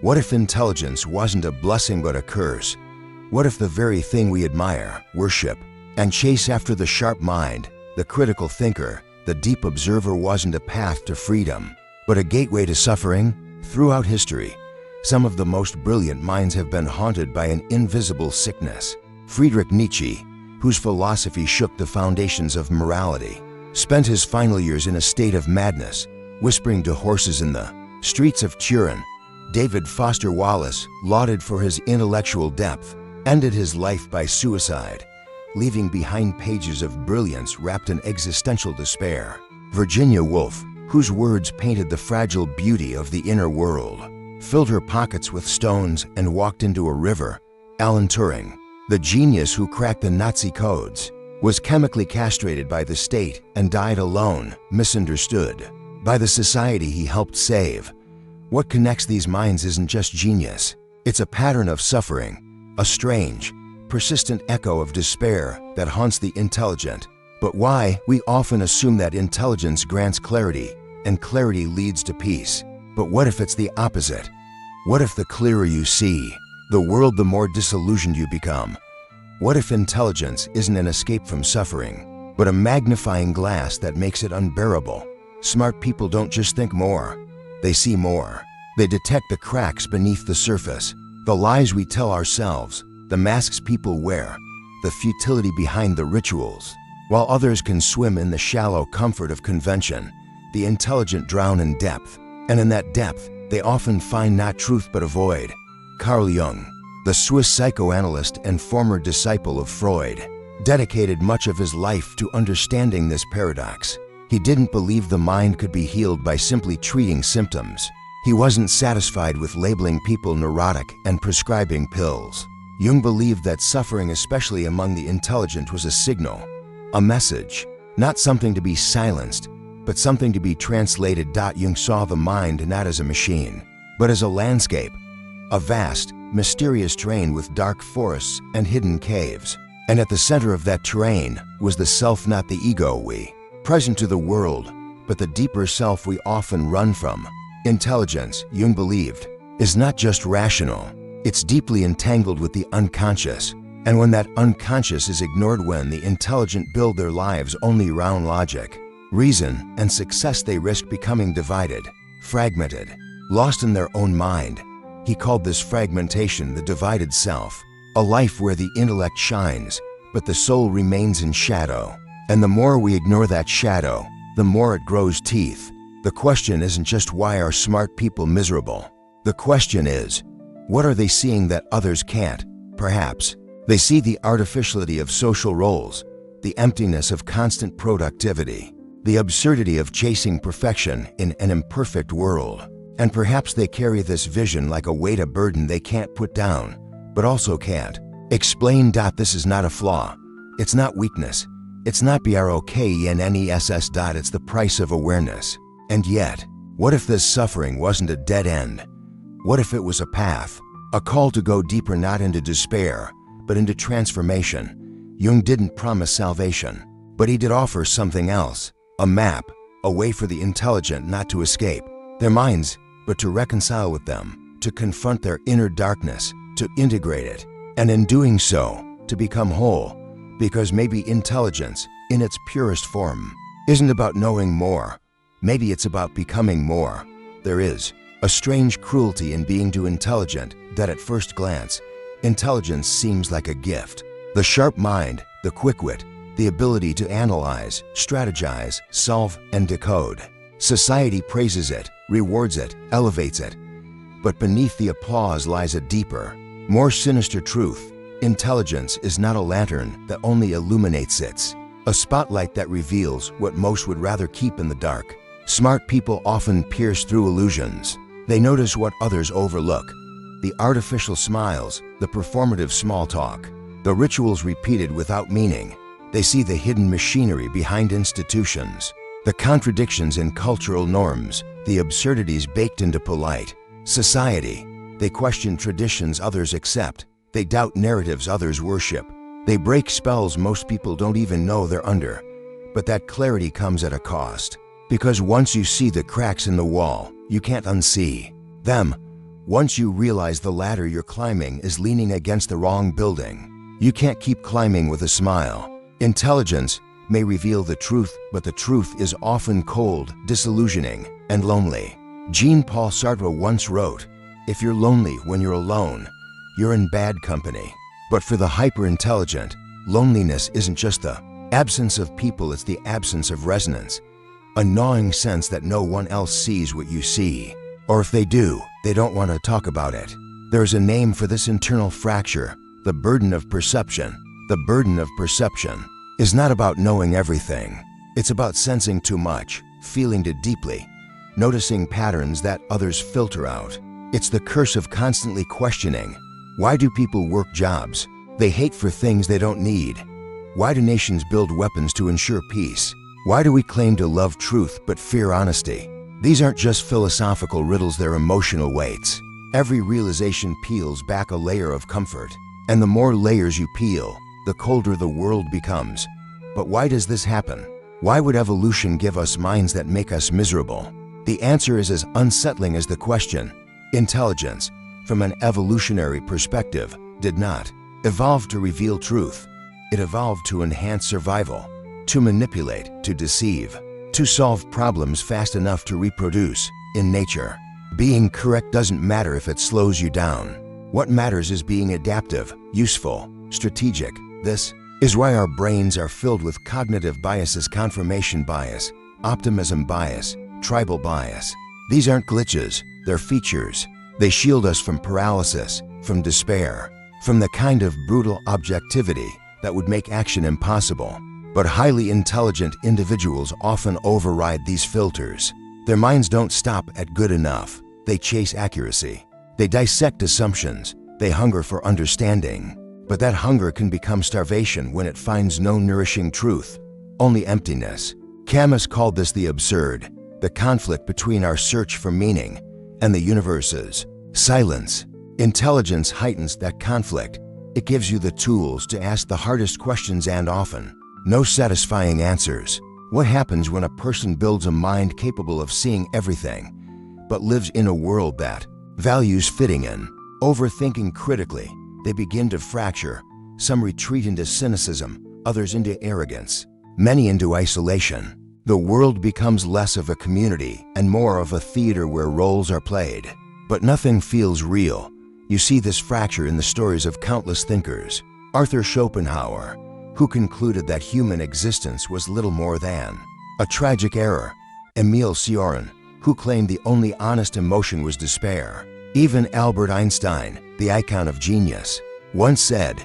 What if intelligence wasn't a blessing but a curse? What if the very thing we admire, worship, and chase after, the sharp mind, the critical thinker, the deep observer, wasn't a path to freedom, but a gateway to suffering? Throughout history, some of the most brilliant minds have been haunted by an invisible sickness. Friedrich Nietzsche, whose philosophy shook the foundations of morality, spent his final years in a state of madness, whispering to horses in the streets of Turin. David Foster Wallace, lauded for his intellectual depth, ended his life by suicide, leaving behind pages of brilliance wrapped in existential despair. Virginia Woolf, whose words painted the fragile beauty of the inner world, filled her pockets with stones and walked into a river. Alan Turing, the genius who cracked the Nazi codes, was chemically castrated by the state and died alone, misunderstood by the society he helped save. What connects these minds isn't just genius. It's a pattern of suffering, a strange, persistent echo of despair that haunts the intelligent. But why? We often assume that intelligence grants clarity, and clarity leads to peace. But what if it's the opposite? What if the clearer you see the world, the more disillusioned you become? What if intelligence isn't an escape from suffering, but a magnifying glass that makes it unbearable? Smart people don't just think more, they see more. They detect the cracks beneath the surface, the lies we tell ourselves, the masks people wear, the futility behind the rituals. While others can swim in the shallow comfort of convention, the intelligent drown in depth, and in that depth, they often find not truth but a void. Carl Jung, the Swiss psychoanalyst and former disciple of Freud, dedicated much of his life to understanding this paradox. He didn't believe the mind could be healed by simply treating symptoms. He wasn't satisfied with labeling people neurotic and prescribing pills. Jung believed that suffering, especially among the intelligent, was a signal, a message, not something to be silenced, but something to be translated. Jung saw the mind not as a machine, but as a landscape, a vast, mysterious terrain with dark forests and hidden caves. And at the center of that terrain was the self, not the ego, we, present to the world, but the deeper self we often run from. Intelligence, Jung believed, is not just rational, it's deeply entangled with the unconscious. And when that unconscious is ignored, when the intelligent build their lives only around logic, reason, and success, they risk becoming divided, fragmented, lost in their own mind. He called this fragmentation the divided self, a life where the intellect shines, but the soul remains in shadow. And the more we ignore that shadow, the more it grows teeth. The question isn't just why are smart people miserable. The question is, what are they seeing that others can't? Perhaps they see the artificiality of social roles, the emptiness of constant productivity, the absurdity of chasing perfection in an imperfect world. And perhaps they carry this vision like a weight, a burden they can't put down, but also can't explain. This is not a flaw. It's not weakness. It's not brokeness. It's the price of awareness. And yet, what if this suffering wasn't a dead end? What if it was a path, a call to go deeper, not into despair, but into transformation? Jung didn't promise salvation, but he did offer something else, a map, a way for the intelligent not to escape their minds, but to reconcile with them, to confront their inner darkness, to integrate it, and in doing so, to become whole. Because maybe intelligence, in its purest form, isn't about knowing more. Maybe it's about becoming more. There is a strange cruelty in being too intelligent that at first glance, intelligence seems like a gift. The sharp mind, the quick wit, the ability to analyze, strategize, solve, and decode. Society praises it, rewards it, elevates it. But beneath the applause lies a deeper, more sinister truth. Intelligence is not a lantern that only illuminates, it's a spotlight that reveals what most would rather keep in the dark. Smart people often pierce through illusions. They notice what others overlook, the artificial smiles, the performative small talk, the rituals repeated without meaning. They see the hidden machinery behind institutions, the contradictions in cultural norms, the absurdities baked into polite society. They question traditions others accept. They doubt narratives others worship. They break spells most people don't even know they're under. But that clarity comes at a cost. Because once you see the cracks in the wall, you can't unsee them. Once you realize the ladder you're climbing is leaning against the wrong building, you can't keep climbing with a smile. Intelligence may reveal the truth, but the truth is often cold, disillusioning, and lonely. Jean-Paul Sartre once wrote, "If you're lonely when you're alone, you're in bad company." But for the hyper-intelligent, loneliness isn't just the absence of people, it's the absence of resonance. A gnawing sense that no one else sees what you see. Or if they do, they don't want to talk about it. There's a name for this internal fracture, the burden of perception. The burden of perception is not about knowing everything. It's about sensing too much, feeling too deeply, noticing patterns that others filter out. It's the curse of constantly questioning. Why do people work jobs they hate for things they don't need? Why do nations build weapons to ensure peace? Why do we claim to love truth but fear honesty? These aren't just philosophical riddles, they're emotional weights. Every realization peels back a layer of comfort. And the more layers you peel, the colder the world becomes. But why does this happen? Why would evolution give us minds that make us miserable? The answer is as unsettling as the question. Intelligence, from an evolutionary perspective, did not evolve to reveal truth. It evolved to enhance survival, to manipulate, to deceive, to solve problems fast enough to reproduce. In nature, being correct doesn't matter if it slows you down. What matters is being adaptive, useful, strategic. This is why our brains are filled with cognitive biases: confirmation bias, optimism bias, tribal bias. These aren't glitches, they're features. They shield us from paralysis, from despair, from the kind of brutal objectivity that would make action impossible. But highly intelligent individuals often override these filters. Their minds don't stop at good enough. They chase accuracy. They dissect assumptions. They hunger for understanding. But that hunger can become starvation when it finds no nourishing truth, only emptiness. Camus called this the absurd, the conflict between our search for meaning and the universe's silence. Intelligence heightens that conflict. It gives you the tools to ask the hardest questions and often no satisfying answers. What happens when a person builds a mind capable of seeing everything, but lives in a world that values fitting in? Overthinking critically, they begin to fracture. Some retreat into cynicism, others into arrogance, many into isolation. The world becomes less of a community and more of a theater where roles are played. But nothing feels real. You see this fracture in the stories of countless thinkers. Arthur Schopenhauer, who concluded that human existence was little more than a tragic error. Emile Cioran, who claimed the only honest emotion was despair. Even Albert Einstein, the icon of genius, once said,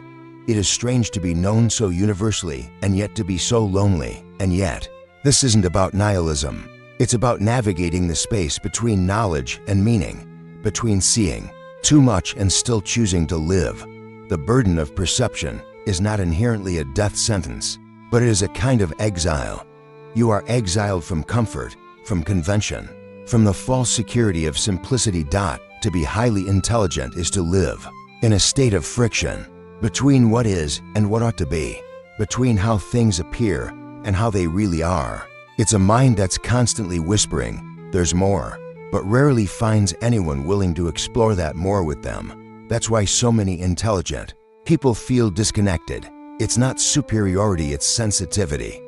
"It is strange to be known so universally and yet to be so lonely." And yet, this isn't about nihilism. It's about navigating the space between knowledge and meaning, between seeing too much and still choosing to live. The burden of perception is not inherently a death sentence, but it is a kind of exile. You are exiled from comfort, from convention, from the false security of simplicity. To be highly intelligent is to live in a state of friction between what is and what ought to be, between how things appear and how they really are. It's a mind that's constantly whispering, "There's more," but rarely finds anyone willing to explore that more with them. That's why so many intelligent people feel disconnected. It's not superiority, it's sensitivity.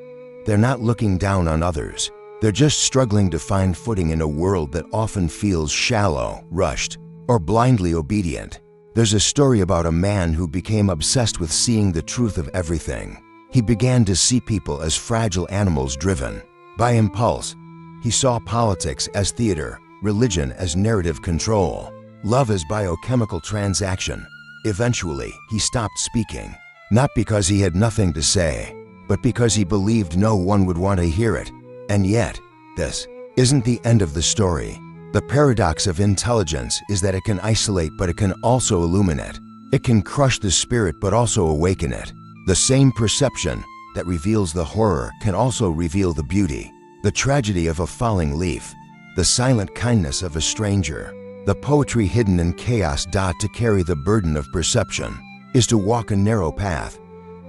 They're not looking down on others. They're just struggling to find footing in a world that often feels shallow, rushed, or blindly obedient. There's a story about a man who became obsessed with seeing the truth of everything. He began to see people as fragile animals driven by impulse. He saw politics as theater, religion as narrative control, love as biochemical transaction. Eventually, he stopped speaking, not because he had nothing to say, but because he believed no one would want to hear it. And yet, this isn't the end of the story. The paradox of intelligence is that it can isolate, but it can also illuminate. It can crush the spirit, but also awaken it. The same perception that reveals the horror can also reveal the beauty, the tragedy of a falling leaf, the silent kindness of a stranger, the poetry hidden in chaos. To carry the burden of perception is to walk a narrow path,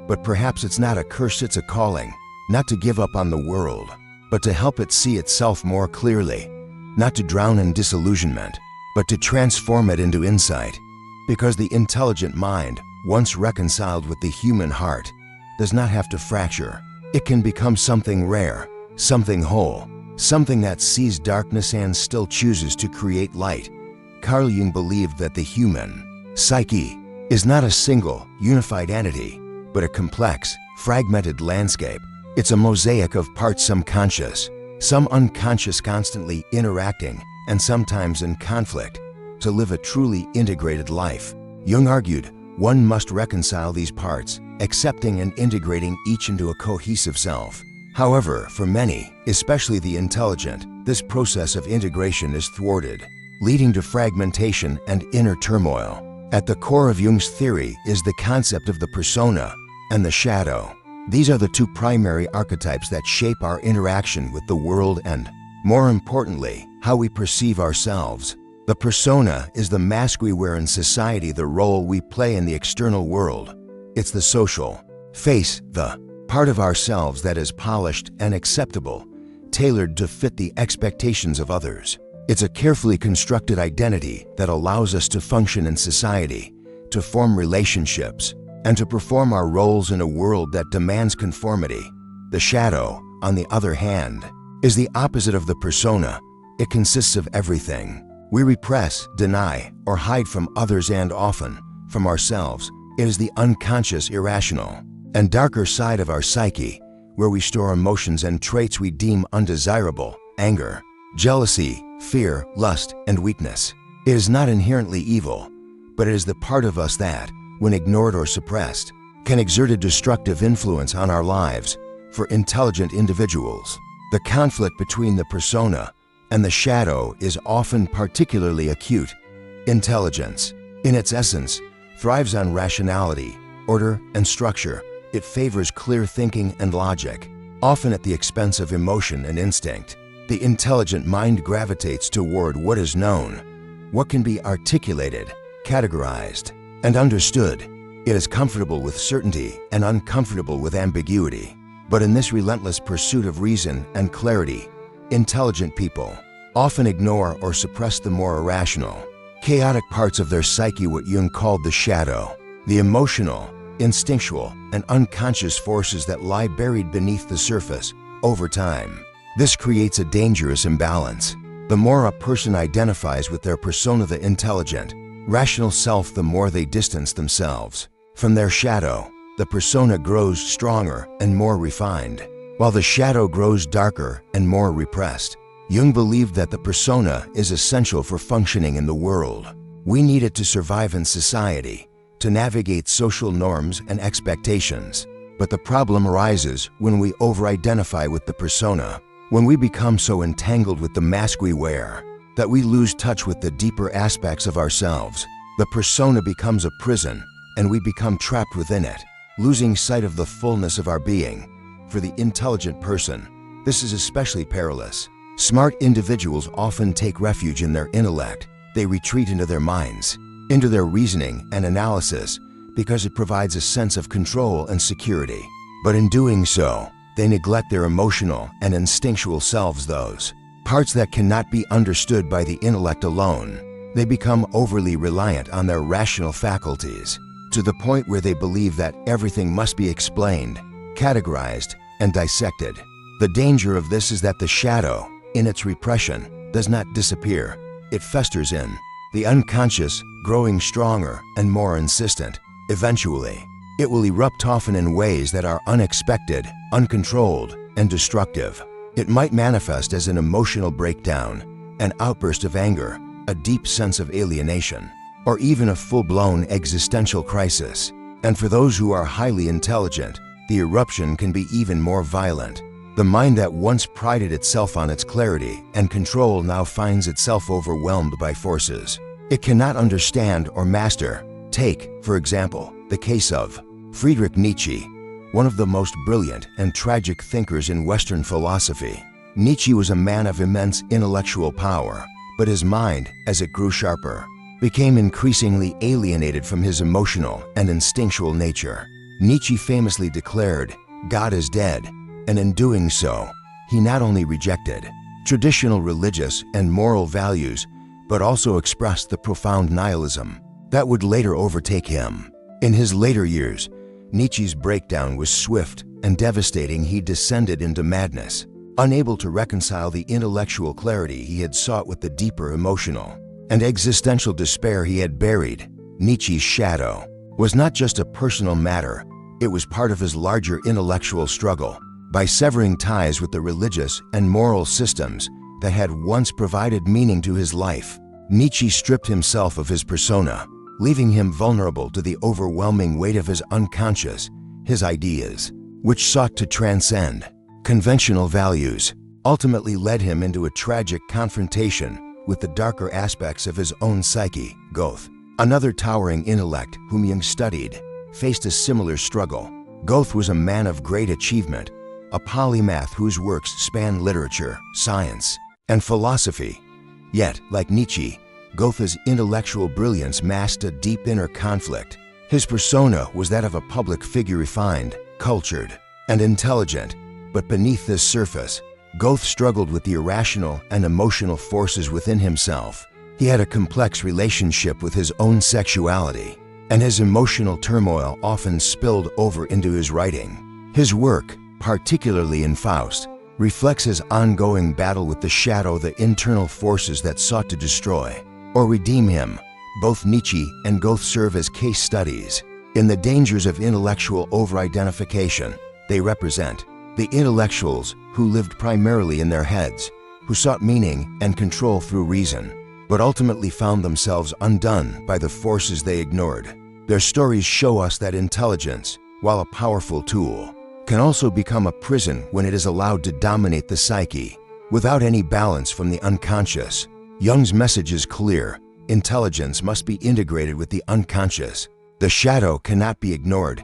but perhaps it's not a curse, it's a calling, not to give up on the world, but to help it see itself more clearly, not to drown in disillusionment, but to transform it into insight. Because the intelligent mind, once reconciled with the human heart, does not have to fracture. It can become something rare, something whole, something that sees darkness and still chooses to create light. Carl Jung believed that the human psyche is not a single, unified entity, but a complex, fragmented landscape. It's a mosaic of parts, some conscious, some unconscious, constantly interacting and sometimes in conflict. To live a truly integrated life, Jung argued, one must reconcile these parts, accepting and integrating each into a cohesive self. However, for many, especially the intelligent, this process of integration is thwarted, leading to fragmentation and inner turmoil. At the core of Jung's theory is the concept of the persona and the shadow. These are the two primary archetypes that shape our interaction with the world and, more importantly, how we perceive ourselves. The persona is the mask we wear in society, the role we play in the external world. It's the social face, the part of ourselves that is polished and acceptable, tailored to fit the expectations of others. It's a carefully constructed identity that allows us to function in society, to form relationships, and to perform our roles in a world that demands conformity. The shadow, on the other hand, is the opposite of the persona. It consists of everything we repress, deny, or hide from others and often from ourselves. It is the unconscious, irrational, and darker side of our psyche, where we store emotions and traits we deem undesirable: anger, jealousy, fear, lust, and weakness. It is not inherently evil, but it is the part of us that, when ignored or suppressed, can exert a destructive influence on our lives. For intelligent individuals, the conflict between the persona and the shadow is often particularly acute. Intelligence, in its essence, thrives on rationality, order, and structure. It favors clear thinking and logic, often at the expense of emotion and instinct. The intelligent mind gravitates toward what is known, what can be articulated, categorized, and understood. It is comfortable with certainty and uncomfortable with ambiguity. But in this relentless pursuit of reason and clarity, intelligent people often ignore or suppress the more irrational, chaotic parts of their psyche, what Jung called the shadow, the emotional, instinctual, and unconscious forces that lie buried beneath the surface. Over time, this creates a dangerous imbalance. The more a person identifies with their persona, the intelligent, rational self, the more they distance themselves from their shadow. The persona grows stronger and more refined, while the shadow grows darker and more repressed. Jung believed that the persona is essential for functioning in the world. We need it to survive in society, to navigate social norms and expectations. But the problem arises when we over-identify with the persona, when we become so entangled with the mask we wear that we lose touch with the deeper aspects of ourselves. The persona becomes a prison, and we become trapped within it, losing sight of the fullness of our being. For the intelligent person, this is especially perilous. Smart individuals often take refuge in their intellect. They retreat into their minds, into their reasoning and analysis, because it provides a sense of control and security. But in doing so, they neglect their emotional and instinctual selves, those parts that cannot be understood by the intellect alone. They become overly reliant on their rational faculties, to the point where they believe that everything must be explained, categorized, and dissected. The danger of this is that the shadow, in its repression, does not disappear. It festers in the unconscious, growing stronger and more insistent. Eventually, it will erupt, often in ways that are unexpected, uncontrolled, and destructive. It might manifest as an emotional breakdown, an outburst of anger, a deep sense of alienation, or even a full-blown existential crisis. And for those who are highly intelligent, the eruption can be even more violent. The mind that once prided itself on its clarity and control now finds itself overwhelmed by forces it cannot understand or master. Take, for example, the case of Friedrich Nietzsche, one of the most brilliant and tragic thinkers in Western philosophy. Nietzsche was a man of immense intellectual power, but his mind, as it grew sharper, became increasingly alienated from his emotional and instinctual nature. Nietzsche famously declared, "God is dead," and in doing so, he not only rejected traditional religious and moral values, but also expressed the profound nihilism that would later overtake him. In his later years, Nietzsche's breakdown was swift and devastating. He descended into madness, unable to reconcile the intellectual clarity he had sought with the deeper emotional and existential despair he had buried. Nietzsche's shadow was not just a personal matter, it was part of his larger intellectual struggle. By severing ties with the religious and moral systems that had once provided meaning to his life, Nietzsche stripped himself of his persona, leaving him vulnerable to the overwhelming weight of his unconscious, his ideas, which sought to transcend conventional values, ultimately led him into a tragic confrontation with the darker aspects of his own psyche. Goethe, another towering intellect whom Jung studied, faced a similar struggle. Goethe was a man of great achievement, a polymath whose works span literature, science, and philosophy. Yet, like Nietzsche, Goethe's intellectual brilliance masked a deep inner conflict. His persona was that of a public figure, refined, cultured, and intelligent, but beneath this surface, Goethe struggled with the irrational and emotional forces within himself. He had a complex relationship with his own sexuality, and his emotional turmoil often spilled over into his writing. His work, particularly in Faust, reflects his ongoing battle with the shadow, the internal forces that sought to destroy or redeem him. Both Nietzsche and Goethe serve as case studies in the dangers of intellectual over-identification. They represent the intellectuals who lived primarily in their heads, who sought meaning and control through reason, but ultimately found themselves undone by the forces they ignored. Their stories show us that intelligence, while a powerful tool, can also become a prison when it is allowed to dominate the psyche. Without any balance from the unconscious, Jung's message is clear: intelligence must be integrated with the unconscious. The shadow cannot be ignored.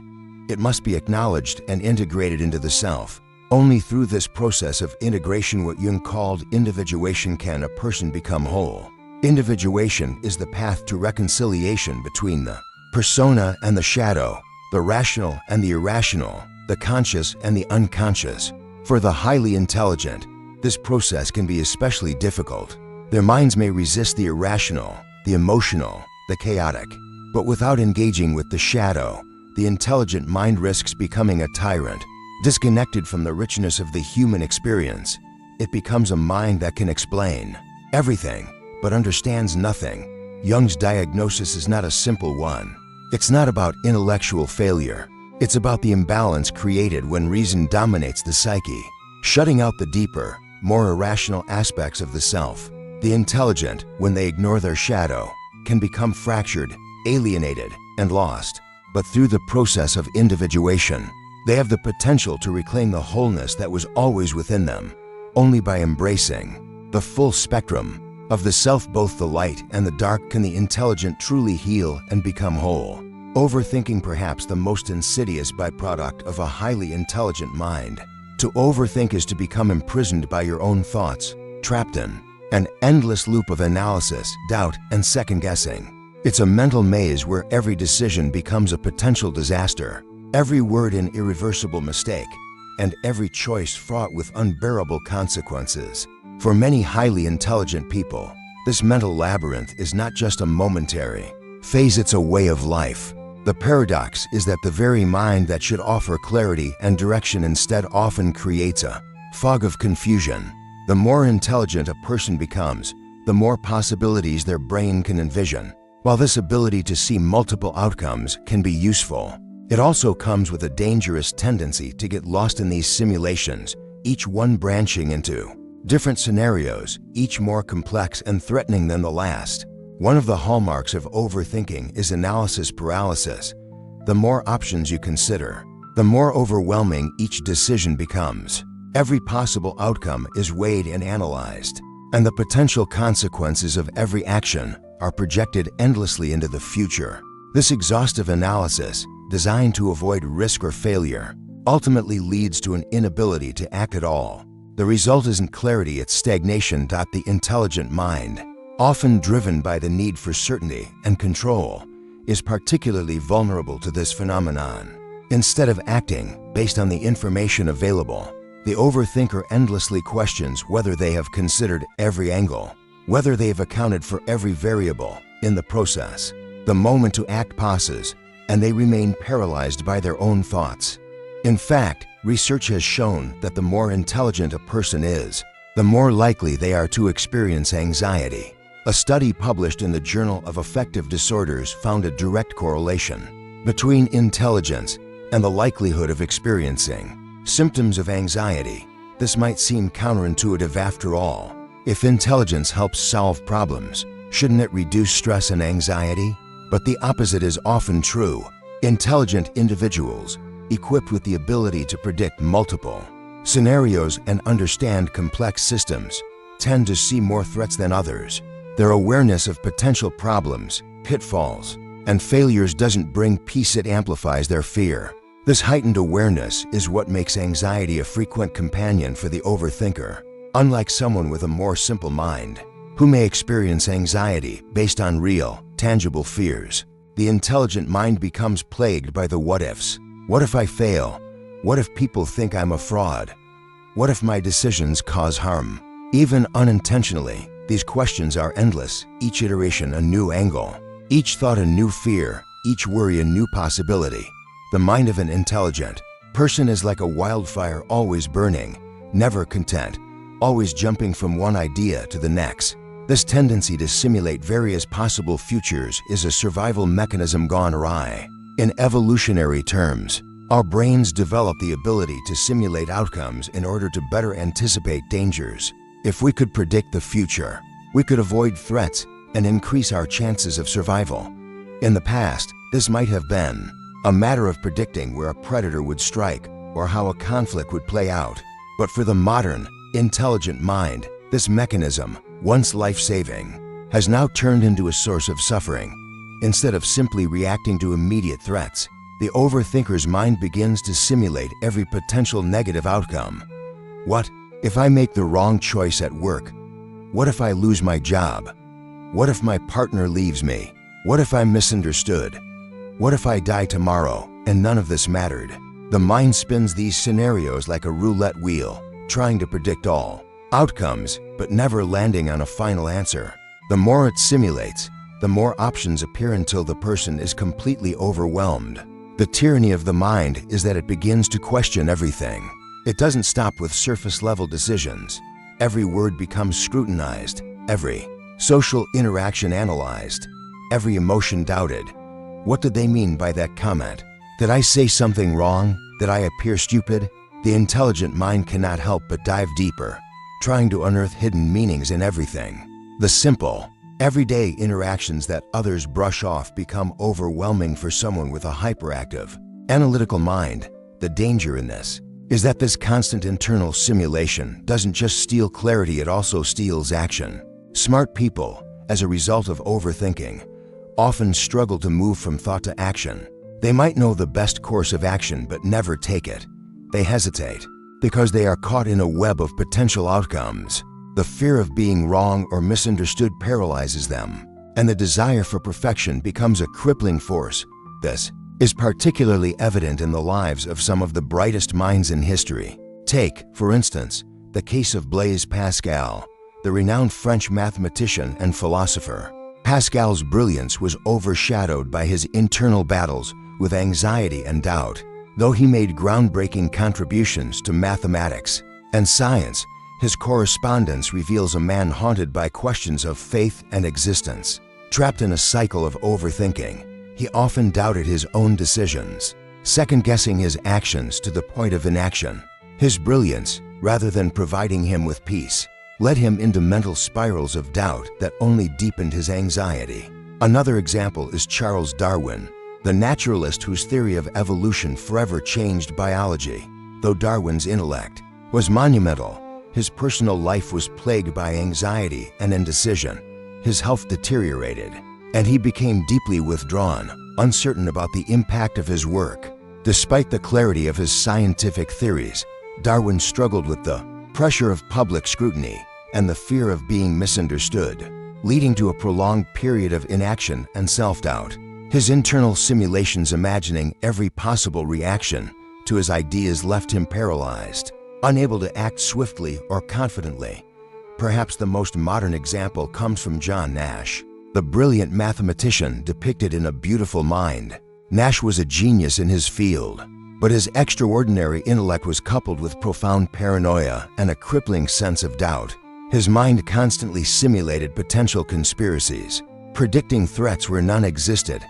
It must be acknowledged and integrated into the self. Only through this process of integration, what Jung called individuation, can a person become whole. Individuation is the path to reconciliation between the persona and the shadow, the rational and the irrational, the conscious and the unconscious. For the highly intelligent, this process can be especially difficult. Their minds may resist the irrational, the emotional, the chaotic, but without engaging with the shadow, the intelligent mind risks becoming a tyrant. Disconnected from the richness of the human experience, it becomes a mind that can explain everything, but understands nothing. Jung's diagnosis is not a simple one. It's not about intellectual failure. It's about the imbalance created when reason dominates the psyche, shutting out the deeper, more irrational aspects of the self. The intelligent, when they ignore their shadow, can become fractured, alienated, and lost. But through the process of individuation, they have the potential to reclaim the wholeness that was always within them. Only by embracing the full spectrum of the self, both the light and the dark, can the intelligent truly heal and become whole. Overthinking, perhaps the most insidious byproduct of a highly intelligent mind. To overthink is to become imprisoned by your own thoughts, trapped in an endless loop of analysis, doubt, and second-guessing. It's a mental maze where every decision becomes a potential disaster, every word an irreversible mistake, and every choice fraught with unbearable consequences. For many highly intelligent people, this mental labyrinth is not just a momentary phase, it's a way of life. The paradox is that the very mind that should offer clarity and direction instead often creates a fog of confusion. The more intelligent a person becomes, the more possibilities their brain can envision. While this ability to see multiple outcomes can be useful, it also comes with a dangerous tendency to get lost in these simulations, each one branching into different scenarios, each more complex and threatening than the last. One of the hallmarks of overthinking is analysis paralysis. The more options you consider, the more overwhelming each decision becomes. Every possible outcome is weighed and analyzed, and the potential consequences of every action are projected endlessly into the future. This exhaustive analysis, designed to avoid risk or failure, ultimately leads to an inability to act at all. The result isn't clarity, it's stagnation. The intelligent mind, often driven by the need for certainty and control, is particularly vulnerable to this phenomenon. Instead of acting based on the information available, the overthinker endlessly questions whether they have considered every angle, whether they've accounted for every variable in the process. The moment to act passes, and they remain paralyzed by their own thoughts. In fact, research has shown that the more intelligent a person is, the more likely they are to experience anxiety. A study published in the Journal of Affective Disorders found a direct correlation between intelligence and the likelihood of experiencing symptoms of anxiety. This might seem counterintuitive after all. If intelligence helps solve problems, shouldn't it reduce stress and anxiety? But the opposite is often true. Intelligent individuals, equipped with the ability to predict multiple scenarios and understand complex systems, tend to see more threats than others. Their awareness of potential problems, pitfalls, and failures doesn't bring peace, it amplifies their fear. This heightened awareness is what makes anxiety a frequent companion for the overthinker. Unlike someone with a more simple mind, who may experience anxiety based on real, tangible fears, the intelligent mind becomes plagued by the what-ifs. What if I fail? What if people think I'm a fraud? What if my decisions cause harm? Even unintentionally, these questions are endless, each iteration a new angle, each thought a new fear, each worry a new possibility. The mind of an intelligent person is like a wildfire, always burning, never content, always jumping from one idea to the next. This tendency to simulate various possible futures is a survival mechanism gone awry. In evolutionary terms, our brains develop the ability to simulate outcomes in order to better anticipate dangers. If we could predict the future, we could avoid threats and increase our chances of survival. In the past, this might have been a matter of predicting where a predator would strike or how a conflict would play out. But for the modern, intelligent mind, this mechanism, once life-saving, has now turned into a source of suffering. Instead of simply reacting to immediate threats, the overthinker's mind begins to simulate every potential negative outcome. What if I make the wrong choice at work? What if I lose my job? What if my partner leaves me? What if I'm misunderstood? What if I die tomorrow and none of this mattered? The mind spins these scenarios like a roulette wheel, trying to predict all outcomes, but never landing on a final answer. The more it simulates, the more options appear until the person is completely overwhelmed. The tyranny of the mind is that it begins to question everything. It doesn't stop with surface-level decisions. Every word becomes scrutinized, every social interaction analyzed, every emotion doubted. What did they mean by that comment? Did I say something wrong? Did I appear stupid? The intelligent mind cannot help but dive deeper, trying to unearth hidden meanings in everything. The simple, everyday interactions that others brush off become overwhelming for someone with a hyperactive, analytical mind. The danger in this is that this constant internal simulation doesn't just steal clarity, it also steals action. Smart people, as a result of overthinking, often struggle to move from thought to action. They might know the best course of action but never take it. They hesitate because they are caught in a web of potential outcomes. The fear of being wrong or misunderstood paralyzes them, and the desire for perfection becomes a crippling force. This is particularly evident in the lives of some of the brightest minds in history. Take, for instance, the case of Blaise Pascal, the renowned French mathematician and philosopher. Pascal's brilliance was overshadowed by his internal battles with anxiety and doubt. Though he made groundbreaking contributions to mathematics and science, his correspondence reveals a man haunted by questions of faith and existence. Trapped in a cycle of overthinking, he often doubted his own decisions, second-guessing his actions to the point of inaction. His brilliance, rather than providing him with peace, led him into mental spirals of doubt that only deepened his anxiety. Another example is Charles Darwin, the naturalist whose theory of evolution forever changed biology. Though Darwin's intellect was monumental, his personal life was plagued by anxiety and indecision. His health deteriorated, and he became deeply withdrawn, uncertain about the impact of his work. Despite the clarity of his scientific theories, Darwin struggled with the pressure of public scrutiny and the fear of being misunderstood, leading to a prolonged period of inaction and self-doubt. His internal simulations imagining every possible reaction to his ideas left him paralyzed, unable to act swiftly or confidently. Perhaps the most modern example comes from John Nash, the brilliant mathematician depicted in A Beautiful Mind. Nash was a genius in his field, but his extraordinary intellect was coupled with profound paranoia and a crippling sense of doubt. His mind constantly simulated potential conspiracies, predicting threats where none existed.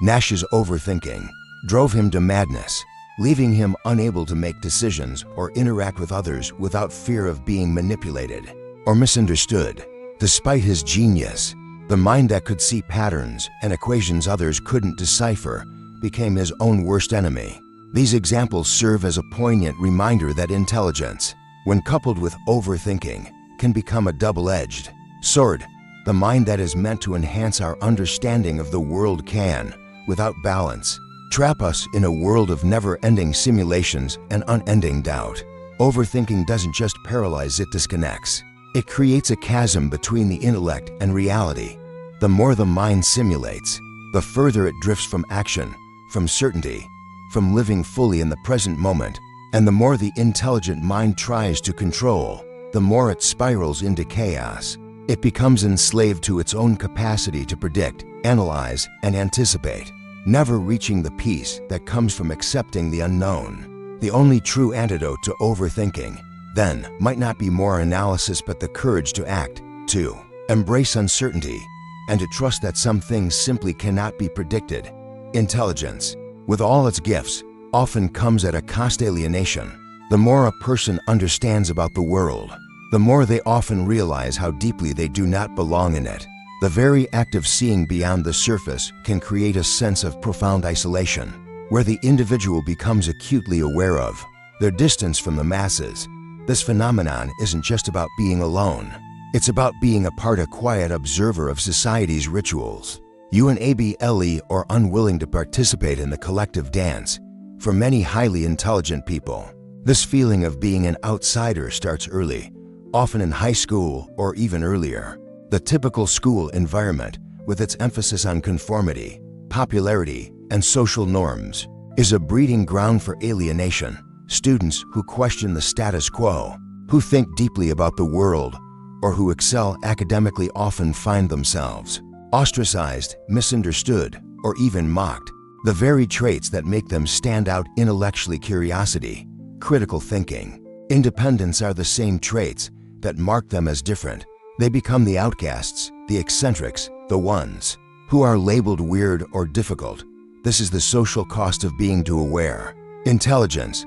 Nash's overthinking drove him to madness, leaving him unable to make decisions or interact with others without fear of being manipulated or misunderstood. Despite his genius, the mind that could see patterns and equations others couldn't decipher became his own worst enemy. These examples serve as a poignant reminder that intelligence, when coupled with overthinking, can become a double-edged sword. The mind that is meant to enhance our understanding of the world can, without balance, trap us in a world of never-ending simulations and unending doubt. Overthinking doesn't just paralyze, it disconnects. It creates a chasm between the intellect and reality. The more the mind simulates, the further it drifts from action, from certainty, from living fully in the present moment. And the more the intelligent mind tries to control, the more it spirals into chaos. It becomes enslaved to its own capacity to predict, analyze, and anticipate, never reaching the peace that comes from accepting the unknown. The only true antidote to overthinking, then, might not be more analysis but the courage to act, to embrace uncertainty, and to trust that some things simply cannot be predicted. Intelligence, with all its gifts, often comes at a cost: alienation. The more a person understands about the world, the more they often realize how deeply they do not belong in it. The very act of seeing beyond the surface can create a sense of profound isolation, where the individual becomes acutely aware of their distance from the masses. This phenomenon isn't just about being alone. It's about being a quiet observer of society's rituals, unable or unwilling to participate in the collective dance. For many highly intelligent people, this feeling of being an outsider starts early, often in high school or even earlier. The typical school environment, with its emphasis on conformity, popularity, and social norms, is a breeding ground for alienation. Students who question the status quo, who think deeply about the world, or who excel academically often find themselves ostracized, misunderstood, or even mocked. The very traits that make them stand out intellectually: curiosity, critical thinking, independence, are the same traits that mark them as different. They become the outcasts, the eccentrics, the ones who are labeled weird or difficult. This is the social cost of being too aware. Intelligence,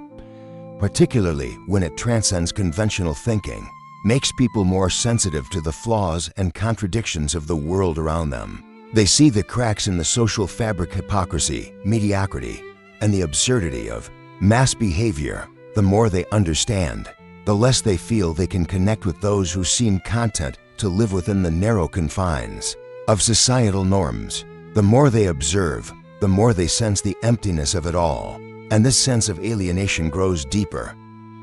particularly when it transcends conventional thinking, makes people more sensitive to the flaws and contradictions of the world around them. They see the cracks in the social fabric: hypocrisy, mediocrity, and the absurdity of mass behavior. The more they understand, the less they feel they can connect with those who seem content to live within the narrow confines of societal norms. The more they observe, the more they sense the emptiness of it all, and this sense of alienation grows deeper.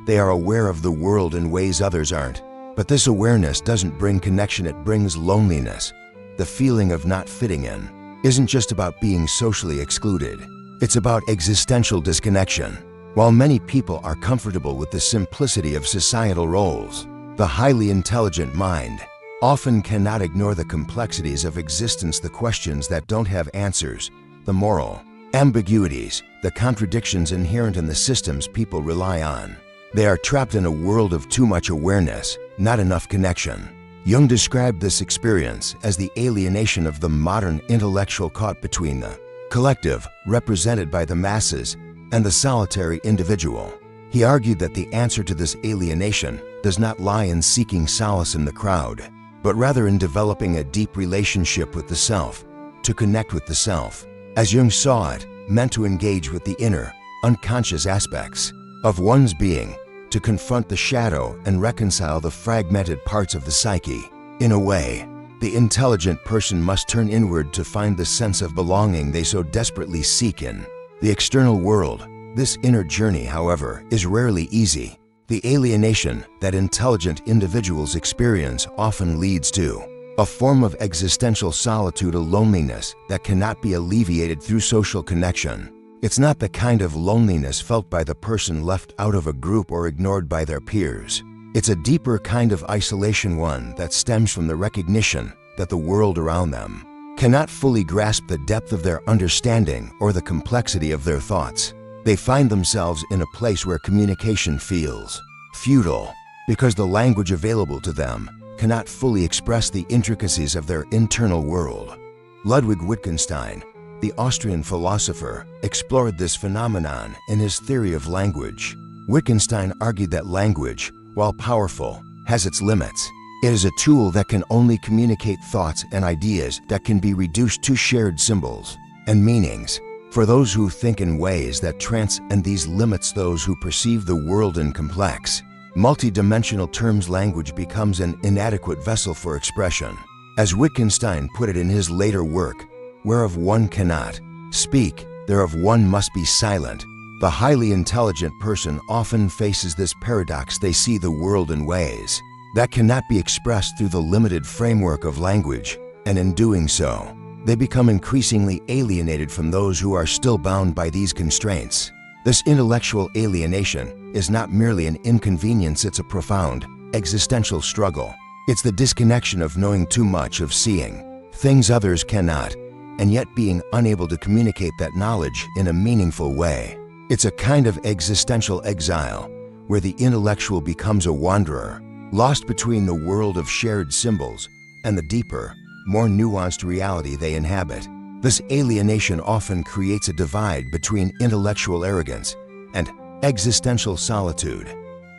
They are aware of the world in ways others aren't, but this awareness doesn't bring connection, it brings loneliness. The feeling of not fitting in isn't just about being socially excluded, it's about existential disconnection. While many people are comfortable with the simplicity of societal roles, the highly intelligent mind often cannot ignore the complexities of existence, the questions that don't have answers, the moral ambiguities, the contradictions inherent in the systems people rely on. They are trapped in a world of too much awareness, not enough connection. Jung described this experience as the alienation of the modern intellectual, caught between the collective, represented by the masses, and the solitary individual. He argued that the answer to this alienation does not lie in seeking solace in the crowd, but rather in developing a deep relationship with the self, to connect with the self, as Jung saw it, meant to engage with the inner, unconscious aspects of one's being, to confront the shadow and reconcile the fragmented parts of the psyche. In a way, the intelligent person must turn inward to find the sense of belonging they so desperately seek in the external world. This inner journey, however, is rarely easy. The alienation that intelligent individuals experience often leads to a form of existential solitude, a loneliness that cannot be alleviated through social connection. It's not the kind of loneliness felt by the person left out of a group or ignored by their peers. It's a deeper kind of isolation, one that stems from the recognition that the world around them cannot fully grasp the depth of their understanding or the complexity of their thoughts. They find themselves in a place where communication feels futile because the language available to them cannot fully express the intricacies of their internal world. Ludwig Wittgenstein, the Austrian philosopher, explored this phenomenon in his theory of language. Wittgenstein argued that language, while powerful, has its limits. It is a tool that can only communicate thoughts and ideas that can be reduced to shared symbols and meanings. For those who think in ways that transcend these limits, those who perceive the world in complex, multi-dimensional terms, language becomes an inadequate vessel for expression. As Wittgenstein put it in his later work, whereof one cannot speak, thereof one must be silent. The highly intelligent person often faces this paradox. They see the world in ways that cannot be expressed through the limited framework of language, and in doing so, they become increasingly alienated from those who are still bound by these constraints. This intellectual alienation is not merely an inconvenience, it's a profound, existential struggle. It's the disconnection of knowing too much, of seeing things others cannot, and yet being unable to communicate that knowledge in a meaningful way. It's a kind of existential exile, where the intellectual becomes a wanderer, lost between the world of shared symbols and the deeper, more nuanced reality they inhabit. This alienation often creates a divide between intellectual arrogance and existential solitude.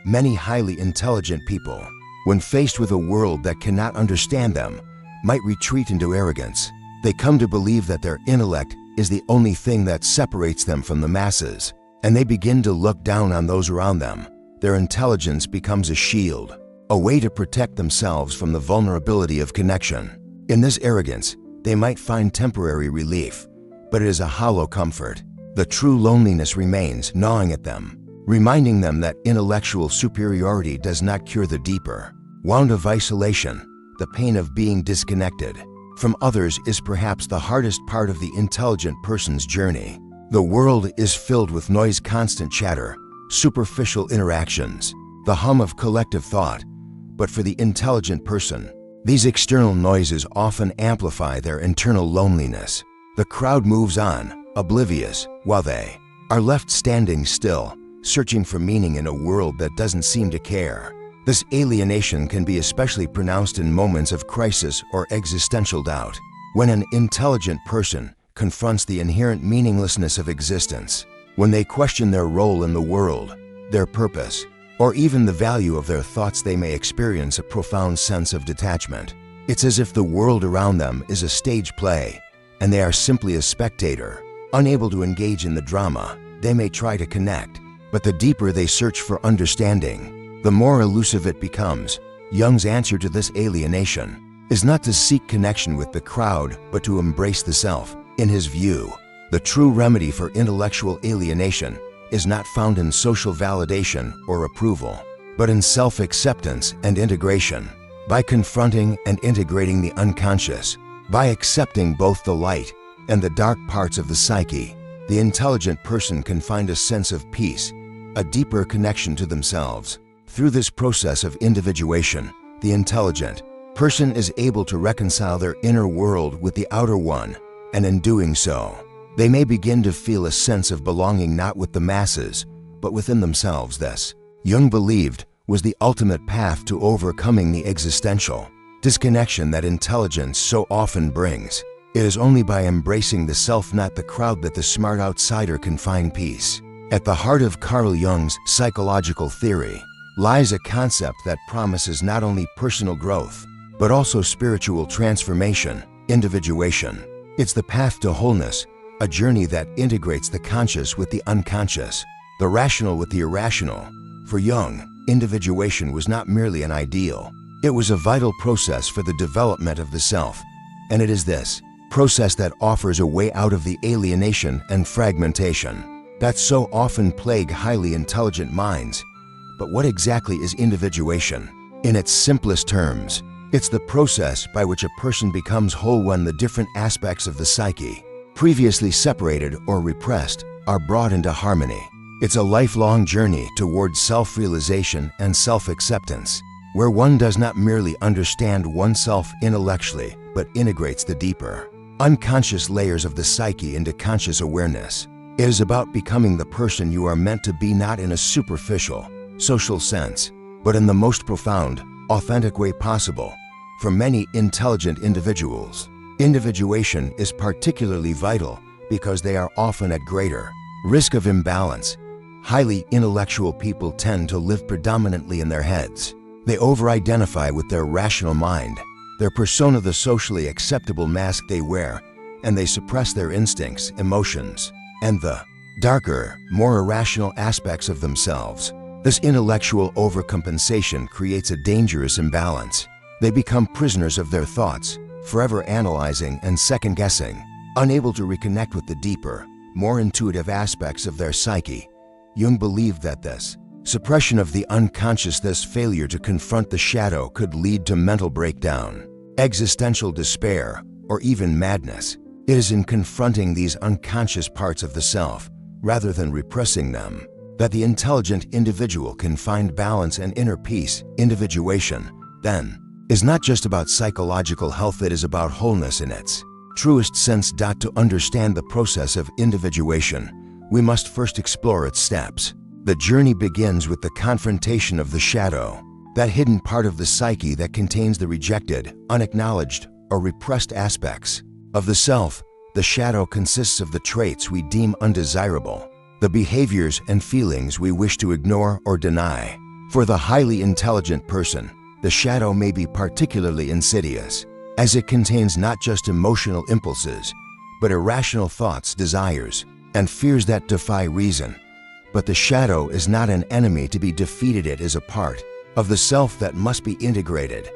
Many highly intelligent people, when faced with a world that cannot understand them, might retreat into arrogance. They come to believe that their intellect is the only thing that separates them from the masses, and they begin to look down on those around them. Their intelligence becomes a shield, a way to protect themselves from the vulnerability of connection. In this arrogance, they might find temporary relief, but it is a hollow comfort. The true loneliness remains gnawing at them, reminding them that intellectual superiority does not cure the deeper wound of isolation. The pain of being disconnected from others is perhaps the hardest part of the intelligent person's journey. The world is filled with noise, constant chatter, superficial interactions, the hum of collective thought. But for the intelligent person, these external noises often amplify their internal loneliness. The crowd moves on, oblivious, while they are left standing still, searching for meaning in a world that doesn't seem to care. This alienation can be especially pronounced in moments of crisis or existential doubt, when an intelligent person confronts the inherent meaninglessness of existence, when they question their role in the world, their purpose, or even the value of their thoughts. They may experience a profound sense of detachment. It's as if the world around them is a stage play, and they are simply a spectator, unable to engage in the drama. They may try to connect, but the deeper they search for understanding, the more elusive it becomes. Jung's answer to this alienation is not to seek connection with the crowd, but to embrace the self. In his view, the true remedy for intellectual alienation is not found in social validation or approval, but in self-acceptance and integration. By confronting and integrating the unconscious, by accepting both the light and the dark parts of the psyche, the intelligent person can find a sense of peace, a deeper connection to themselves. Through this process of individuation, the intelligent person is able to reconcile their inner world with the outer one, and in doing so, they may begin to feel a sense of belonging not with the masses, but within themselves. This, Jung believed, was the ultimate path to overcoming the existential disconnection that intelligence so often brings. It is only by embracing the self, not the crowd, that the smart outsider can find peace. At the heart of Carl Jung's psychological theory lies a concept that promises not only personal growth, but also spiritual transformation, individuation. It's the path to wholeness, a journey that integrates the conscious with the unconscious, the rational with the irrational. For Jung, individuation was not merely an ideal, it was a vital process for the development of the self. And it is this process that offers a way out of the alienation and fragmentation that so often plague highly intelligent minds. But what exactly is individuation? In its simplest terms, it's the process by which a person becomes whole when the different aspects of the psyche, previously separated or repressed, are brought into harmony. It's a lifelong journey towards self-realization and self-acceptance, where one does not merely understand oneself intellectually, but integrates the deeper, unconscious layers of the psyche into conscious awareness. It is about becoming the person you are meant to be, not in a superficial, social sense, but in the most profound, authentic way possible. For many intelligent individuals, individuation is particularly vital because they are often at greater risk of imbalance. Highly intellectual people tend to live predominantly in their heads. They over-identify with their rational mind, their persona, the socially acceptable mask they wear, and they suppress their instincts, emotions, and the darker, more irrational aspects of themselves. This intellectual overcompensation creates a dangerous imbalance. They become prisoners of their thoughts, forever analyzing and second-guessing, unable to reconnect with the deeper, more intuitive aspects of their psyche. Jung believed that this suppression of the unconscious, this failure to confront the shadow, could lead to mental breakdown, existential despair, or even madness. It is in confronting these unconscious parts of the self, rather than repressing them, that the intelligent individual can find balance and inner peace. Individuation, then, is not just about psychological health, it is about wholeness in its truest sense. To understand the process of individuation, we must first explore its steps. The journey begins with the confrontation of the shadow, that hidden part of the psyche that contains the rejected, unacknowledged, or repressed aspects of the self. The shadow consists of the traits we deem undesirable, the behaviors and feelings we wish to ignore or deny. For the highly intelligent person, the shadow may be particularly insidious, as it contains not just emotional impulses, but irrational thoughts, desires, and fears that defy reason. But the shadow is not an enemy to be defeated. It is a part of the self that must be integrated.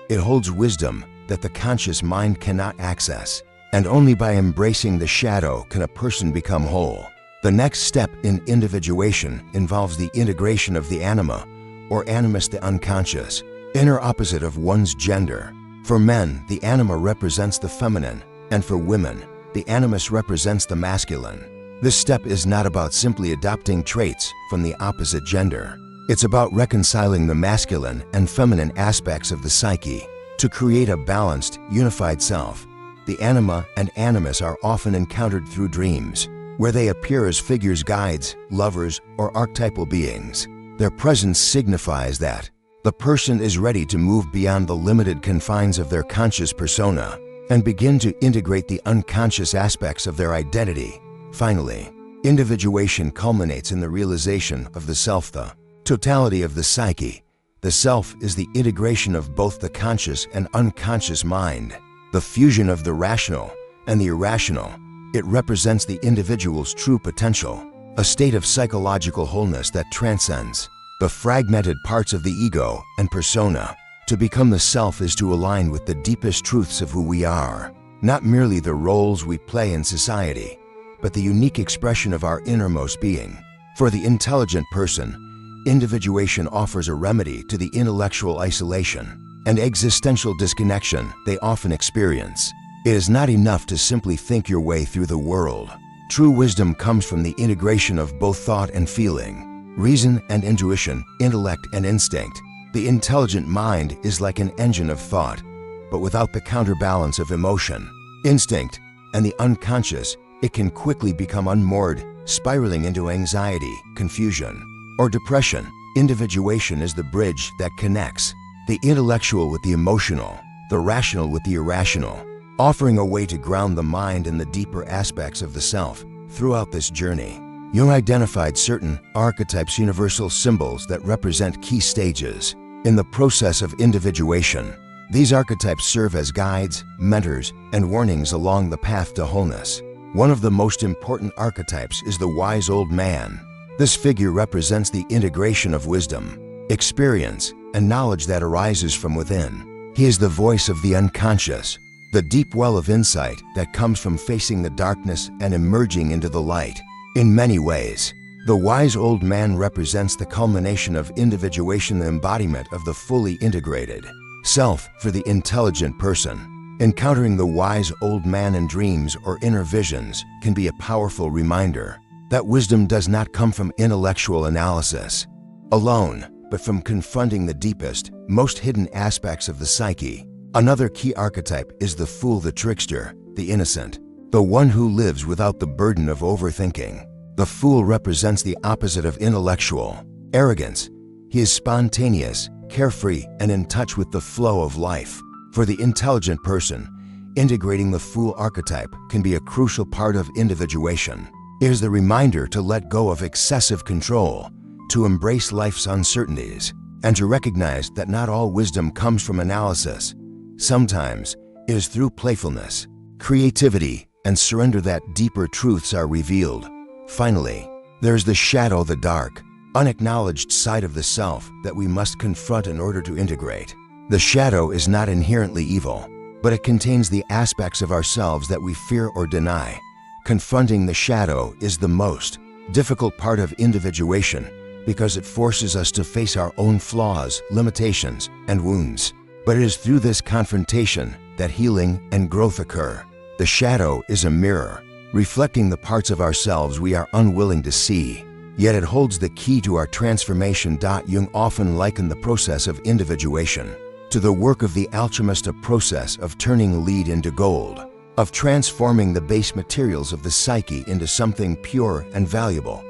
It holds wisdom that the conscious mind cannot access, and only by embracing the shadow can a person become whole. The next step in individuation involves the integration of the anima, or animus, the unconscious, inner opposite of one's gender. For men, the anima represents the feminine, and for women, the animus represents the masculine. This step is not about simply adopting traits from the opposite gender. It's about reconciling the masculine and feminine aspects of the psyche to create a balanced, unified self. The anima and animus are often encountered through dreams, where they appear as figures, guides, lovers, or archetypal beings. Their presence signifies that the person is ready to move beyond the limited confines of their conscious persona and begin to integrate the unconscious aspects of their identity. Finally, individuation culminates in the realization of the self, the totality of the psyche. The self is the integration of both the conscious and unconscious mind, the fusion of the rational and the irrational. It represents the individual's true potential, a state of psychological wholeness that transcends the fragmented parts of the ego and persona. To become the self is to align with the deepest truths of who we are, not merely the roles we play in society, but the unique expression of our innermost being. For the intelligent person, individuation offers a remedy to the intellectual isolation and existential disconnection they often experience. It is not enough to simply think your way through the world. True wisdom comes from the integration of both thought and feeling, reason and intuition, intellect and instinct. The intelligent mind is like an engine of thought, but without the counterbalance of emotion, instinct, and the unconscious, it can quickly become unmoored, spiraling into anxiety, confusion, or depression. Individuation is the bridge that connects the intellectual with the emotional, the rational with the irrational, offering a way to ground the mind in the deeper aspects of the self. Throughout this journey, Jung identified certain archetypes, universal symbols that represent key stages in the process of individuation. These archetypes serve as guides, mentors, and warnings along the path to wholeness. One of the most important archetypes is the wise old man. This figure represents the integration of wisdom, experience, and knowledge that arises from within. He is the voice of the unconscious, the deep well of insight that comes from facing the darkness and emerging into the light. In many ways, the wise old man represents the culmination of individuation, the embodiment of the fully integrated self. For the intelligent person, encountering the wise old man in dreams or inner visions can be a powerful reminder That wisdom does not come from intellectual analysis alone, but from confronting the deepest, most hidden aspects of the psyche. Another key archetype is the fool, the trickster, the innocent, the one who lives without the burden of overthinking. The fool represents the opposite of intellectual arrogance. He is spontaneous, carefree, and in touch with the flow of life. For the intelligent person, integrating the fool archetype can be a crucial part of individuation. It is the reminder to let go of excessive control, to embrace life's uncertainties, and to recognize that not all wisdom comes from analysis. Sometimes it is through playfulness, creativity, and surrender that deeper truths are revealed. Finally, there's the shadow, the dark, unacknowledged side of the self that we must confront in order to integrate. The shadow is not inherently evil, but it contains the aspects of ourselves that we fear or deny. Confronting the shadow is the most difficult part of individuation because it forces us to face our own flaws, limitations, and wounds. But it is through this confrontation that healing and growth occur. The shadow is a mirror, reflecting the parts of ourselves we are unwilling to see. Yet it holds the key to our transformation. Jung often likened the process of individuation to the work of the alchemist, a process of turning lead into gold, of transforming the base materials of the psyche into something pure and valuable.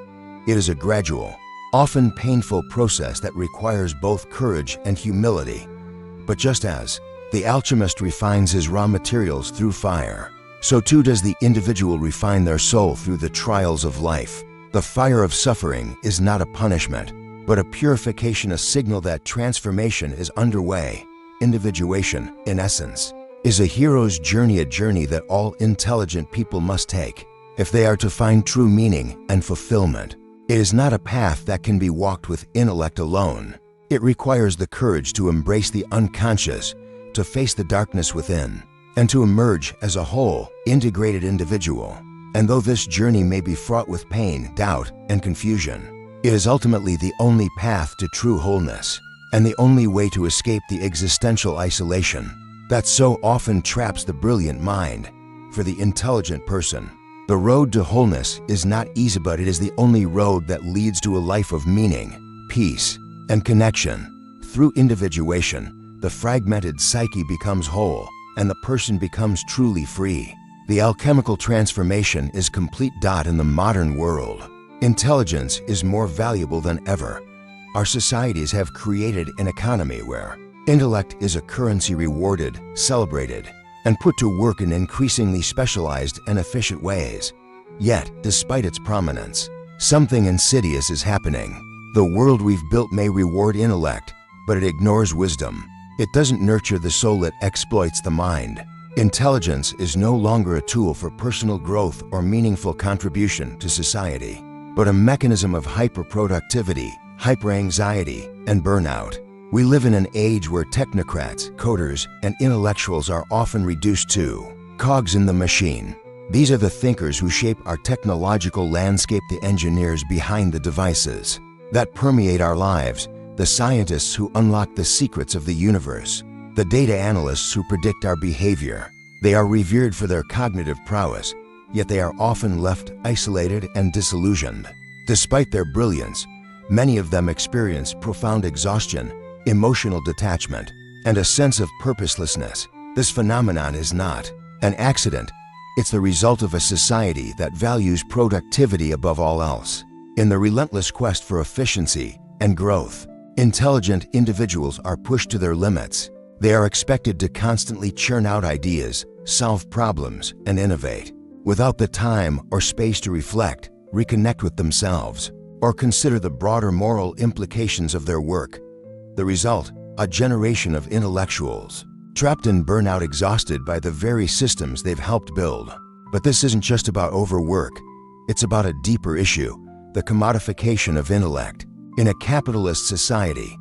It is a gradual, often painful process that requires both courage and humility. But just as the alchemist refines his raw materials through fire, so too does the individual refine their soul through the trials of life. The fire of suffering is not a punishment, but a purification, a signal that transformation is underway. Individuation, in essence, is a hero's journey, a journey that all intelligent people must take if they are to find true meaning and fulfillment. It is not a path that can be walked with intellect alone. It requires the courage to embrace the unconscious, to face the darkness within, and to emerge as a whole, integrated individual. And though this journey may be fraught with pain, doubt, and confusion, it is ultimately the only path to true wholeness, and the only way to escape the existential isolation that so often traps the brilliant mind. For the intelligent person, the road to wholeness is not easy, but it is the only road that leads to a life of meaning, peace, and connection. Through individuation, the fragmented psyche becomes whole, and the person becomes truly free. The alchemical transformation is complete. In the modern world, intelligence is more valuable than ever. Our societies have created an economy where intellect is a currency rewarded, celebrated, and put to work in increasingly specialized and efficient ways. Yet, despite its prominence, something insidious is happening. The world we've built may reward intellect, but it ignores wisdom. It doesn't nurture the soul, it exploits the mind. Intelligence is no longer a tool for personal growth or meaningful contribution to society, but a mechanism of hyperproductivity, hyperanxiety, and burnout. We live in an age where technocrats, coders, and intellectuals are often reduced to cogs in the machine. These are the thinkers who shape our technological landscape, the engineers behind the devices that permeate our lives, the scientists who unlock the secrets of the universe, the data analysts who predict our behavior. They are revered for their cognitive prowess, yet they are often left isolated and disillusioned. Despite their brilliance, many of them experience profound exhaustion, emotional detachment, and a sense of purposelessness. This phenomenon is not an accident. It's the result of a society that values productivity above all else. In the relentless quest for efficiency and growth, intelligent individuals are pushed to their limits. They are expected to constantly churn out ideas, solve problems, and innovate, without the time or space to reflect, reconnect with themselves, or consider the broader moral implications of their work. The result, a generation of intellectuals trapped in burnout, exhausted by the very systems they've helped build. But this isn't just about overwork. It's about a deeper issue, the commodification of intellect. In a capitalist society,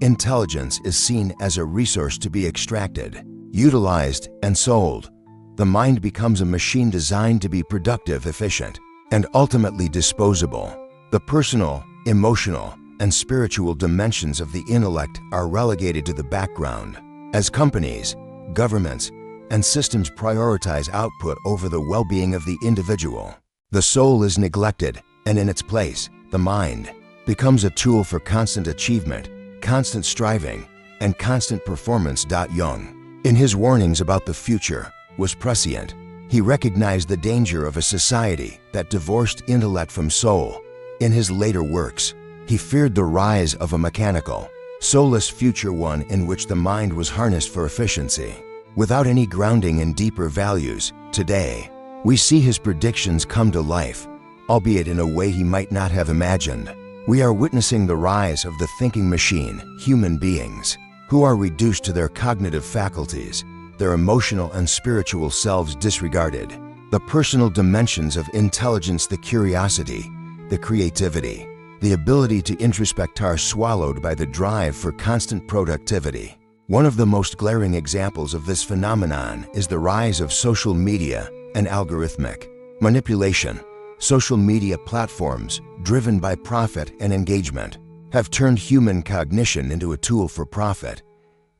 intelligence is seen as a resource to be extracted, utilized, and sold. The mind becomes a machine designed to be productive, efficient, and ultimately disposable. The personal, emotional, and spiritual dimensions of the intellect are relegated to the background as companies, governments, and systems prioritize output over the well-being of the individual. The soul is neglected, and in its place, the mind becomes a tool for constant achievement, constant striving, and constant performance. Jung, in his warnings about the future, was prescient. He recognized the danger of a society that divorced intellect from soul. In his later works, he feared the rise of a mechanical, soulless future, one in which the mind was harnessed for efficiency, without any grounding in deeper values. Today, we see his predictions come to life, albeit in a way he might not have imagined. We are witnessing the rise of the thinking machine, human beings, who are reduced to their cognitive faculties, their emotional and spiritual selves disregarded. The personal dimensions of intelligence, the curiosity, the creativity, the ability to introspect are swallowed by the drive for constant productivity. One of the most glaring examples of this phenomenon is the rise of social media and algorithmic manipulation. Social media platforms, driven by profit and engagement, have turned human cognition into a tool for profit.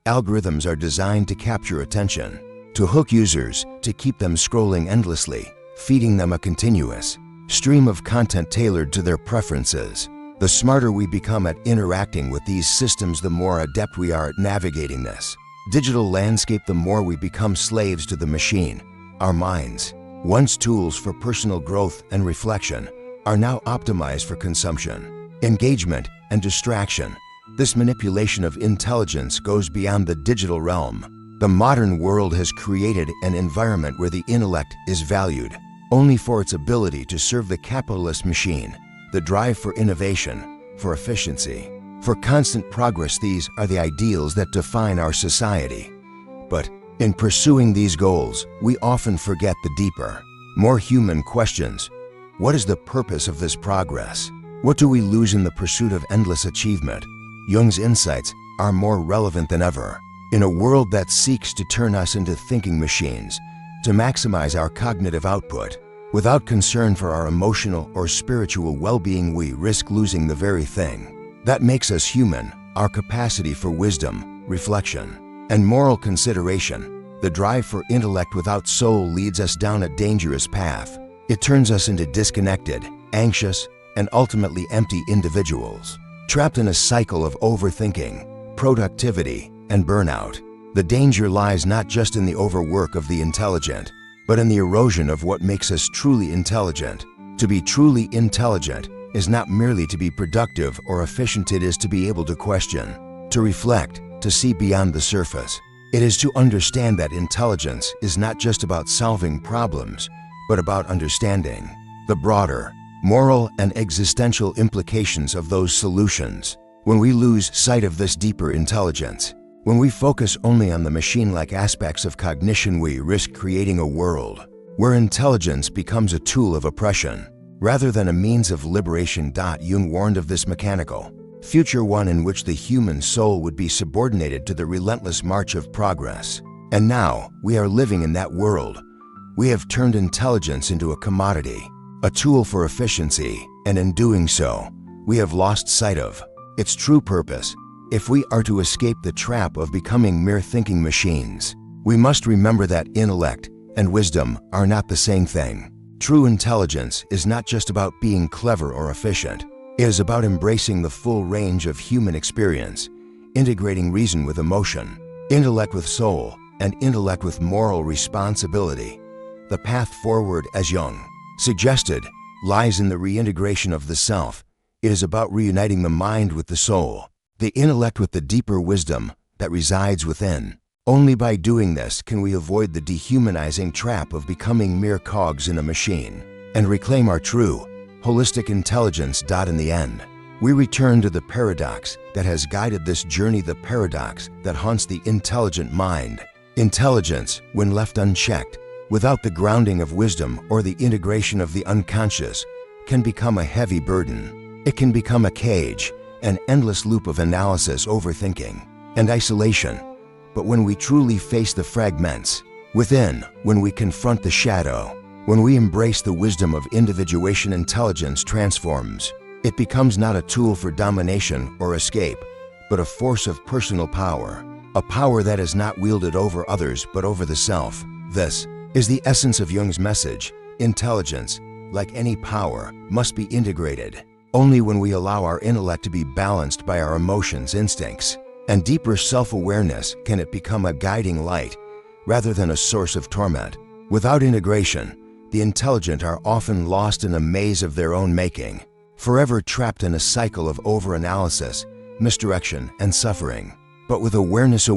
Algorithms are designed to capture attention, to hook users, to keep them scrolling endlessly, feeding them a continuous stream of content tailored to their preferences. The smarter we become at interacting with these systems, the more adept we are at navigating this digital landscape, the more we become slaves to the machine. Our minds, once tools for personal growth and reflection, are now optimized for consumption, engagement, and distraction. This manipulation of intelligence goes beyond the digital realm. The modern world has created an environment where the intellect is valued only for its ability to serve the capitalist machine, the drive for innovation, for efficiency, for constant progress. These are the ideals that define our society. But in pursuing these goals, we often forget the deeper, more human questions. What is the purpose of this progress? What do we lose in the pursuit of endless achievement? Jung's insights are more relevant than ever. In a world that seeks to turn us into thinking machines, to maximize our cognitive output, without concern for our emotional or spiritual well-being, we risk losing the very thing that makes us human, our capacity for wisdom, reflection, and moral consideration. The drive for intellect without soul leads us down a dangerous path. It turns us into disconnected, anxious, and ultimately empty individuals, trapped in a cycle of overthinking, productivity, and burnout. The danger lies not just in the overwork of the intelligent, but in the erosion of what makes us truly intelligent. To be truly intelligent is not merely to be productive or efficient, it is to be able to question, to reflect, to see beyond the surface. It is to understand that intelligence is not just about solving problems, but about understanding the broader, moral and existential implications of those solutions. When we lose sight of this deeper intelligence, when we focus only on the machine-like aspects of cognition, we risk creating a world where intelligence becomes a tool of oppression rather than a means of liberation. Jung warned of this mechanical future, one in which the human soul would be subordinated to the relentless march of progress. And now we are living in that world. We have turned intelligence into a commodity, a tool for efficiency, and in doing so, we have lost sight of its true purpose. If we are to escape the trap of becoming mere thinking machines, we must remember that intellect and wisdom are not the same thing. True intelligence is not just about being clever or efficient. It is about embracing the full range of human experience, integrating reason with emotion, intellect with soul, and intellect with moral responsibility. The path forward, as Jung suggested, lies in the reintegration of the self. It is about reuniting the mind with the soul, the intellect with the deeper wisdom that resides within. Only by doing this can we avoid the dehumanizing trap of becoming mere cogs in a machine and reclaim our true, holistic intelligence. In the end, we return to the paradox that has guided this journey, the paradox that haunts the intelligent mind. Intelligence, when left unchecked, without the grounding of wisdom or the integration of the unconscious, can become a heavy burden. It can become a cage, an endless loop of analysis, overthinking, and isolation. But when we truly face the fragments within, when we confront the shadow, when we embrace the wisdom of individuation, intelligence transforms. It becomes not a tool for domination or escape, but a force of personal power, a power that is not wielded over others but over the self. This is the essence of Jung's message. Intelligence like any power, must be integrated. Only when we allow our intellect to be balanced by our emotions, instincts, and deeper self-awareness can it become a guiding light rather than a source of torment. Without integration, the intelligent are often lost in a maze of their own making, forever trapped in a cycle of overanalysis, misdirection, and suffering. But with awareness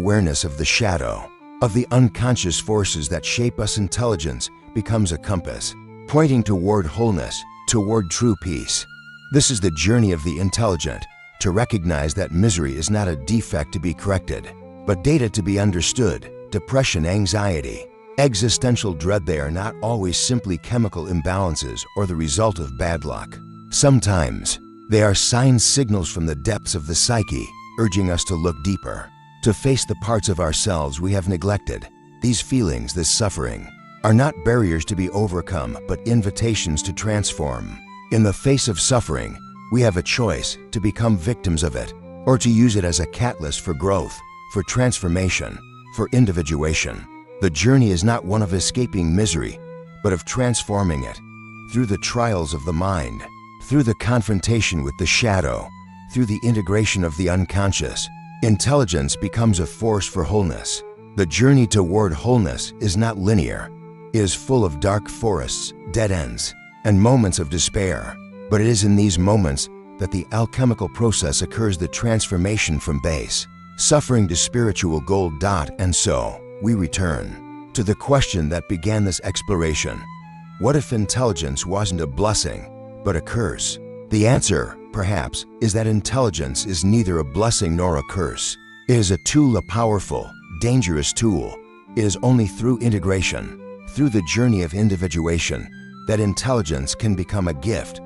of the shadow, of the unconscious forces that shape us, intelligence becomes a compass, pointing toward wholeness, toward true peace. This is the journey of the intelligent, to recognize that misery is not a defect to be corrected, but data to be understood. Depression, anxiety, existential dread, they are not always simply chemical imbalances or the result of bad luck. Sometimes, they are signs, signals from the depths of the psyche, urging us to look deeper, to face the parts of ourselves we have neglected. These feelings, this suffering, are not barriers to be overcome, but invitations to transform. In the face of suffering, we have a choice to become victims of it, or to use it as a catalyst for growth, for transformation, for individuation. The journey is not one of escaping misery, but of transforming it, through the trials of the mind, through the confrontation with the shadow, through the integration of the unconscious. Intelligence becomes a force for wholeness. The journey toward wholeness is not linear. It is full of dark forests, dead ends, and moments of despair. But it is in these moments that the alchemical process occurs, the transformation from base suffering to spiritual gold. And so, we return to the question that began this exploration. What if intelligence wasn't a blessing, but a curse? The answer, perhaps, is that intelligence is neither a blessing nor a curse. It is a tool, a powerful, dangerous tool. It is only through integration, through the journey of individuation, that intelligence can become a gift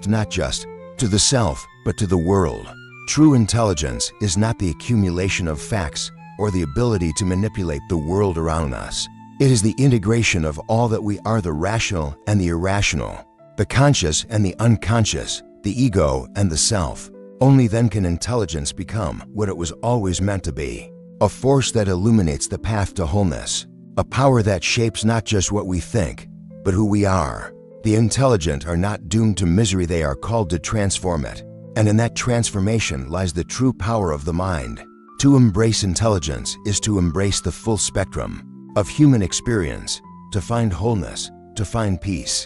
not just to the self, but to the world. True intelligence is not the accumulation of facts or the ability to manipulate the world around us. It is the integration of all that we are, the rational and the irrational, the conscious and the unconscious, the ego and the self. Only then can intelligence become what it was always meant to be, a force that illuminates the path to wholeness, a power that shapes not just what we think, but who we are. The intelligent are not doomed to misery, they are called to transform it. And in that transformation lies the true power of the mind. To embrace intelligence is to embrace the full spectrum of human experience, to find wholeness, to find peace.